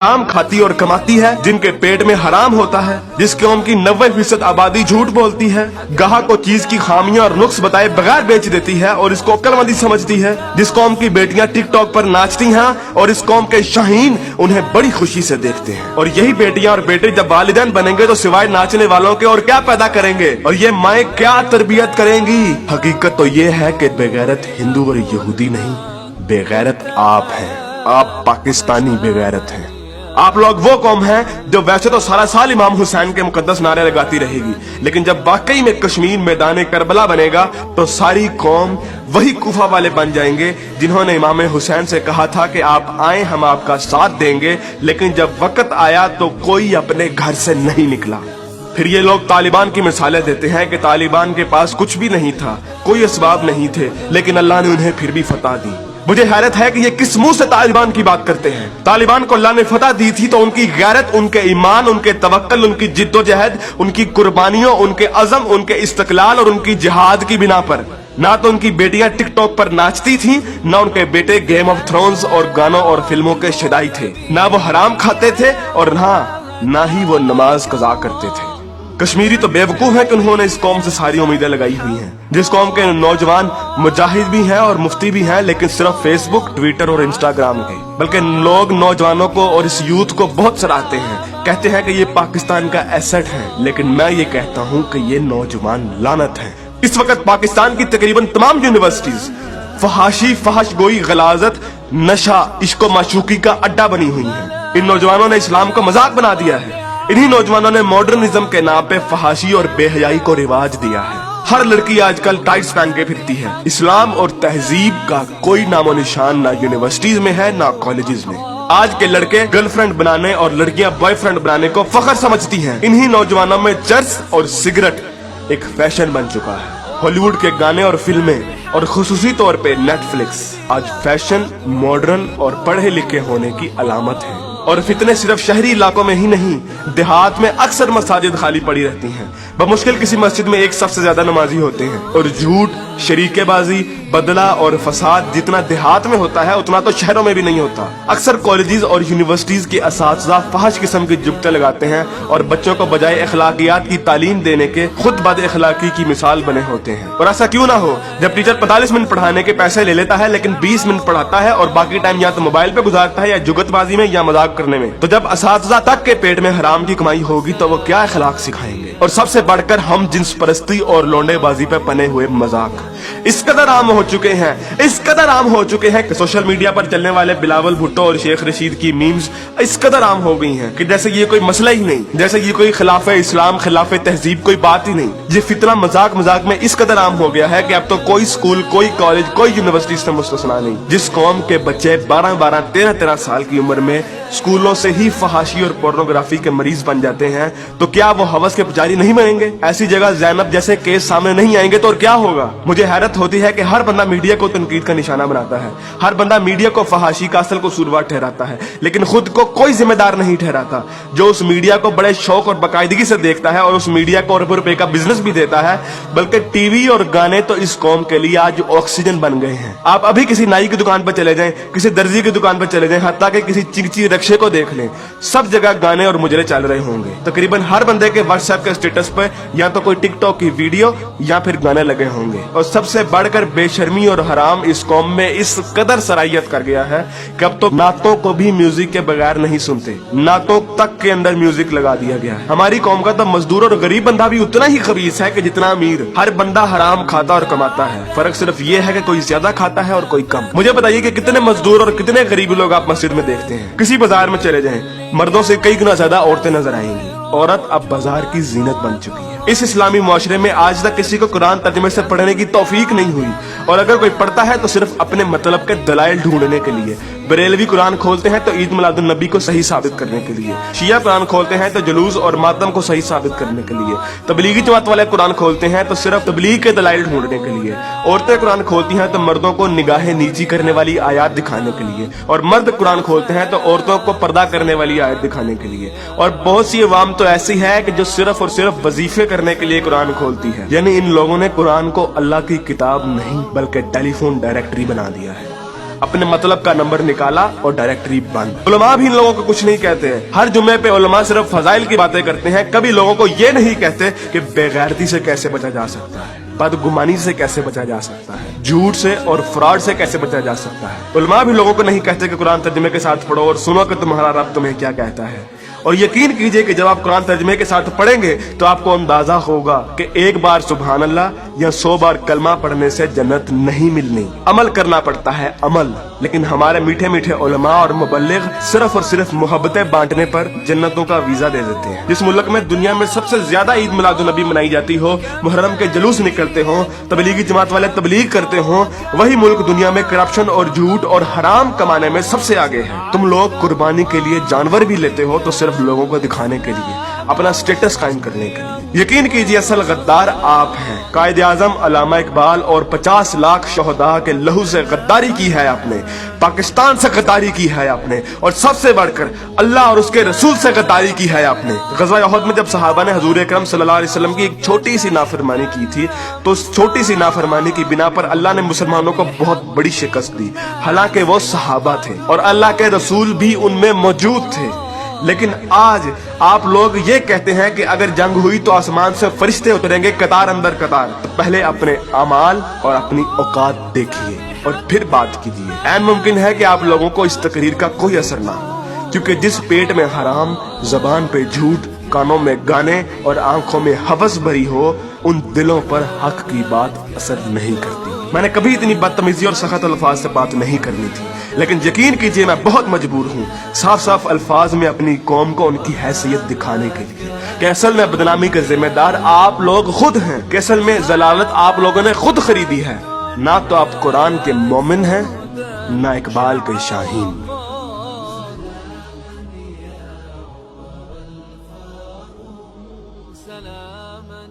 हराम खाती और कमाती है, जिनके पेट में हराम होता है, जिस कौम की 90% आबादी झूठ बोलती है, गाहक को चीज की खामियां और नुक्स बताए बगैर बेच देती है और इसको अक्लमंदी समझती है, जिस कौम की बेटियां टिकटॉक पर नाचती हैं और इस कौम के शाहीन उन्हें बड़ी खुशी से देखते हैं। और यही बेटियां और बेटे जब वालिदैन बनेंगे तो सिवाय नाचने वालों के और क्या पैदा करेंगे, और ये माएँ क्या तरबियत करेंगी। हकीकत तो ये है कि बेगैरत हिंदू और यहूदी नहीं, बेगैरत आप हैं। आप पाकिस्तानी बेगैरत हैं। आप लोग वो कौम हैं जो वैसे तो सारा साल इमाम हुसैन के मुकद्दस नारे लगाती रहेगी, लेकिन जब वाकई में कश्मीर मैदान करबला बनेगा तो सारी कौम वही कुफा वाले बन जाएंगे जिन्होंने इमाम हुसैन से कहा था कि आप आए हम आपका साथ देंगे, लेकिन जब वक्त आया तो कोई अपने घर से नहीं निकला। फिर ये लोग तालिबान की मिसालें देते हैं कि तालिबान के पास कुछ भी नहीं था, कोई असबाब नहीं थे, लेकिन अल्लाह ने उन्हें फिर भी फतह दी। मुझे हैरत है कि ये किस मुंह से तालिबान की बात करते हैं। तालिबान को अल्लाह ने फतह दी थी तो उनकी गैरत, उनके ईमान, उनके तवक्कल, उनकी जिद्दोजहद, उनकी कुर्बानियों, उनके अज़म, उनके इस्तक़लाल और उनकी जिहाद की बिना पर। ना तो उनकी बेटियां टिकटॉक पर नाचती थीं, ना उनके बेटे गेम ऑफ थ्रोन्स और गानों और फिल्मों के शदाई थे, ना वो हराम खाते थे और ना ही वो नमाज कज़ा करते थे। कश्मीरी तो बेवकूफ है कि उन्होंने इस कौम से सारी उम्मीदें लगाई हुई हैं, जिस कौम के नौजवान मुजाहिद भी हैं और मुफ्ती भी हैं, लेकिन सिर्फ फेसबुक, ट्विटर और इंस्टाग्राम के। बल्कि लोग नौजवानों को और इस यूथ को बहुत सराहते हैं, कहते हैं कि ये पाकिस्तान का एसेट है, लेकिन मैं ये कहता हूँ कि ये नौजवान लानत है। इस वक्त पाकिस्तान की तकरीबन तमाम यूनिवर्सिटीज फहाशी, फहश गोई, गलाजत, नशा, इश्क माशूकी का अड्डा बनी हुई है। इन नौजवानों ने इस्लाम को मजाक बना दिया है। इन्हीं नौजवानों ने मॉडर्निज्म के नाम पे फहाशी और बेहयाई को रिवाज दिया है। हर लड़की आजकल टाइट्स पहन के फिरती है। इस्लाम और तहजीब का कोई नामो निशान ना यूनिवर्सिटीज में है ना कॉलेजेस में। आज के लड़के गर्लफ्रेंड बनाने और लड़कियां बॉयफ्रेंड बनाने को फख्र समझती हैं। इन्हीं नौजवानों में चर्च और सिगरेट एक फैशन बन चुका है। हॉलीवुड के गाने और फिल्में और खुसूसी तौर पे नेटफ्लिक्स आज फैशन, मॉडर्न और पढ़े लिखे होने की अलामत है। और फितने सिर्फ शहरी इलाकों में ही नहीं, देहात में अक्सर मसाजिद खाली पड़ी रहती हैं। बमुश्किल किसी मस्जिद में एक सफ से ज्यादा नमाजी होते हैं। और झूठ, शरीकेबाजी, बदला और फसाद जितना देहात में होता है उतना तो शहरों में भी नहीं होता। अक्सर कॉलेजेस और यूनिवर्सिटीज के असातिज़ा फहश किस्म की जुगते लगाते हैं और बच्चों को बजाय अखलाकियात की तालीम देने के खुद बद अखलाकी की मिसाल बने होते हैं। और ऐसा क्यों ना हो, जब टीचर 45 मिनट पढ़ाने के पैसे ले लेता है लेकिन 20 मिनट पढ़ाता है और बाकी टाइम या तो मोबाइल पे गुजारता है या जुगतबाजी में या मजाक करने में, तो जब असातिज़ा तक के पेट में हराम की कमाई होगी तो वो क्या अखलाक सिखाएंगे। और सबसे बढ़कर हम जिन्स परस्ती और लौंडेबाजी पे पने हुए मजाक इस कदर आम हो चुके हैं कि सोशल मीडिया पर चलने वाले बिलावल भुट्टो और शेख रशीद की मीम्स इस कदर आम हो गई हैं कि जैसे ये कोई मसला ही नहीं, जैसे ये कोई खिलाफे इस्लाम, खिलाफे तहजीब कोई बात ही नहीं। ये फितना मजाक में इस कदर आम हो गया है कि अब तो कोई स्कूल, कोई कॉलेज, कोई यूनिवर्सिटी से मुस्तस्ना नहीं। जिस कौम के बच्चे 12-12, 13-13 साल की उम्र में स्कूलों से ही फहाशी और पोर्नोग्राफी के मरीज बन जाते हैं, तो क्या वो हवस के पुजारी नहीं बनेंगे? ऐसी जगह ज़ैनब जैसे केस सामने नहीं आएंगे तो और क्या होगा? मुझे हैरत होती है कि हर बंदा मीडिया को तनकीद का निशाना बनाता है, हर बंदा मीडिया को फहाशी का असल कसूरवार ठहराता है, लेकिन खुद को कोई जिम्मेदार नहीं ठहराता, जो उस मीडिया को बड़े शौक और बाकायदगी से देखता है और उस मीडिया को अरबों रुपए का बिजनेस भी देता है। बल्कि टीवी और गाने तो इस कौम के लिए आज ऑक्सीजन बन गए हैं। आप अभी किसी नाई की दुकान पर चले जाएं, किसी दर्जी की दुकान पर चले जाएं, हत्ता कि किसी चिंची रक्षे को देख लें, सब जगह गाने और मुजरे चल रहे होंगे। तकरीबन हर बंदे के व्हाट्सएप के स्टेटस पर या तो कोई टिकटॉक की वीडियो या फिर गाने लगे होंगे। और सबसे बढ़कर बेशर्मी और हराम इस कौम में इस कदर सराहियत कर गया है कि अब तो नातों को भी म्यूजिक के बगैर नहीं सुनते, नातों तक के अंदर म्यूजिक लगा दिया गया है। हमारी कौम का तो मजदूर और गरीब बंदा भी उतना ही खबीस है कि जितना अमीर। हर बंदा हराम खाता और कमाता है, फर्क सिर्फ ये है कि कोई ज्यादा खाता है और कोई कम। मुझे बताइए कि कितने मजदूर और कितने गरीब लोग आप मस्जिद में देखते हैं? किसी बाजार में चले जाएं, मर्दों से कई गुना ज्यादा औरतें नजर आएंगी। औरत अब बाजार की जीनत बन चुकी है। इस इस्लामी मुआशरे में आज तक किसी को कुरान तर्जुमे से पढ़ने की तौफीक नहीं हुई, और अगर कोई पढ़ता है तो सिर्फ अपने मतलब के दलाइल ढूंढने के लिए। बरेलवी कुरान खोलते हैं तो ईद मिलादुन नबी को सही साबित करने के लिए, शिया कुरान खोलते हैं तो जुलूस और मातम को सही साबित करने के लिए, तबलीगी जमात वाले कुरान खोलते हैं तो सिर्फ तबलीग के दलाइल ढूंढने के लिए, औरतें कुरान खोलती हैं तो मर्दों को निगाहें नीची करने वाली आयत दिखाने के लिए, और मर्द कुरान खोलते हैं तो औरतों को पर्दा करने वाली आयत दिखाने के लिए। और बहुत सी अवाम तो ऐसी है कि जो सिर्फ और सिर्फ वजीफे करने के लिए कुरान खोलती है। यानी इन लोगों ने कुरान को अल्लाह की किताब नहीं बल्कि टेलीफोन डायरेक्टरी बना दिया है। अपने मतलब का नंबर निकाला और डायरेक्टरी बंद। उलमा भी इन लोगों को कुछ नहीं कहते हैं। हर जुम्मे पे उलमा सिर्फ फजाइल की बातें करते हैं, कभी लोगों को ये नहीं कहते कि बेगैरती से कैसे बचा जा सकता है, बदगुमानी से कैसे बचा जा सकता है, झूठ से और फ्रॉड से कैसे बचा जा सकता है। उलमा भी लोगों को नहीं कहते कि कुरान तर्जुमे के साथ पढ़ो और सुनो कि तुम्हारा रब तुम्हें क्या कहता है। और यकीन कीजिए कि जब आप कुरान तर्जुमे के साथ पढ़ेंगे तो आपको अंदाजा होगा कि एक बार सुभान अल्लाह या 100 बार कलमा पढ़ने से जन्नत नहीं मिलनी, अमल करना पड़ता है, अमल। लेकिन हमारे मीठे मीठे उलमा और मुबल्लिग सिर्फ और सिर्फ मोहब्बतें बांटने पर जन्नतों का वीजा दे देते हैं। जिस मुल्क में दुनिया में सबसे ज्यादा ईद मिलादुन नबी मनाई जाती हो, मुहर्रम के जुलूस निकलते हो, तबलीगी जमात वाले तबलीग करते हो, वही मुल्क दुनिया में करप्शन और झूठ और हराम कमाने में सबसे आगे है। तुम लोग कुर्बानी के लिए जानवर भी लेते हो तो सिर्फ लोगों को दिखाने के लिए, अपना स्टेटस कायम करने के लिए। यकीन कीजिए असल गद्दार आप हैं। कायदे आजम अल्लामा इकबाल और 50 लाख शोहदा के लहू से गद्दारी की है आपने, पाकिस्तान से गद्दारी की है आपने, और सबसे बढ़कर अल्लाह और उसके रसूल से गद्दारी की है आपने। ग़ज़वा उहद में जब सहाबा ने हुजूर अकरम सल्लल्लाहु अलैहि वसल्लम की एक छोटी सी नाफरमानी की थी, तो उस छोटी सी नाफरमानी की बिना पर अल्लाह ने मुसलमानों को बहुत बड़ी शिकस्त दी। हालांकि वो सहाबा थे और अल्लाह के रसूल भी उनमें मौजूद थे। लेकिन आज आप लोग ये कहते हैं कि अगर जंग हुई तो आसमान से फरिश्ते उतरेंगे कतार अंदर कतार। तो पहले अपने अमाल और अपनी औकात देखिए और फिर बात कीजिए। ऐन मुमकिन है कि आप लोगों को इस तकरीर का कोई असर ना हो, क्योंकि जिस पेट में हराम, जबान पे झूठ, कानों में गाने और आंखों में हवस भरी हो, उन दिलों पर हक की बात असर नहीं करती। मैंने कभी इतनी बदतमीजी और सख्त अल्फाज से बात नहीं करनी थी, लेकिन यकीन कीजिए मैं बहुत मजबूर हूँ साफ साफ अल्फाज में अपनी कौम को उनकी हैसियत दिखाने के लिए कि असल में बदनामी के जिम्मेदार आप लोग खुद हैं, कि असल में जलालत आप लोगों ने खुद खरीदी है। ना तो आप कुरान के मोमिन हैं, ना इकबाल के शाहीन। سلاما